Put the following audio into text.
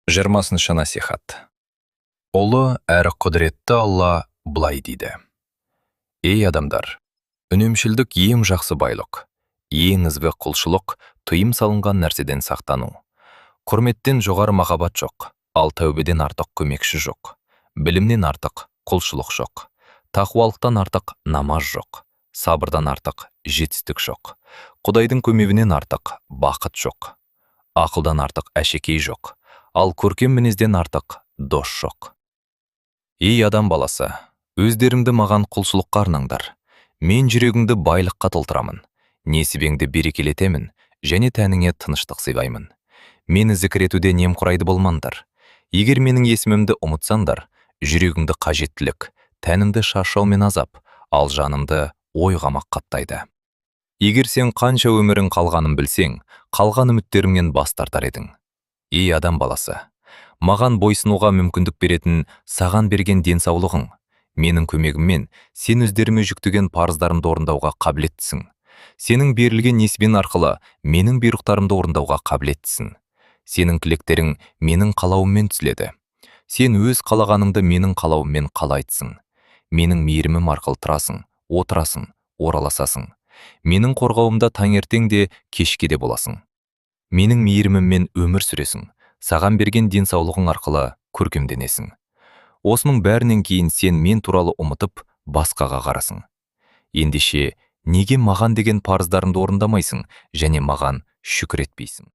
20-шы насихат. Ұлы әрі құдіретті Алла былай дейді. Ей адамдар, үнемшілдік ең жақсы байлық, ең ізгі құлшылық, тыйым салынған нәрседен сақтану. Құрметтен жоғары махаббат жоқ, ал тәубеден артық көмекші жоқ. Білімнен артық құлшылық жоқ. Тақуалықтан артық намаз жоқ. Сабырдан артық жетістік жоқ. Құдайдың көмегінен артық бақыт жоқ. Ақылдан артық әшекей жоқ. Ал көркем мінезден артық дос жоқ. Ей адам баласы, өздеріңді маған құлшылыққа арнаңдар. Мен жүрегіңді байлыққа толтырамын, несібеңді берекелетемін, және тәніңе тыныштық сыйлаймын. Мені зікір етуде немқұрайды болмаңдар. Егер менің есімімді ұмытсаңдар, жүрегіңді қажеттілік, тәніңді шаршау мен азап, ал жанымды ойғамақ қаптайды. Егер сен қанша өмірің қалғанын білсең, қалған үміттеріңнен бас тартар едің. Ей адам баласы, маған бойсынуға мүмкіндік беретін саған берген денсаулығың, менің көмегіммен сен өздеріме жүктеген парыздарымды орындауға қабілеттісің. Сенің берілген несібен арқылы менің бұйрықтарымды орындауға қабілеттісің. Сенің тілектерің менің қалауыммен түзіледі. Сен өз қалағаныңды менің қалауыммен қалайтсың. Менің мейірімім арқылы тұрасың, отырасың, ораласасың. Менің қорғауымда таңертең де, кешке де боласың. Менің мейіріміммен өмір сүресің, саған берген денсаулығың арқылы көркемденесің. Осының бәрінен кейін сен мен туралы ұмытып, басқаға қарасың. Ендеше, неге маған деген парыздарыңды орындамайсың және маған шүкір етпейсің?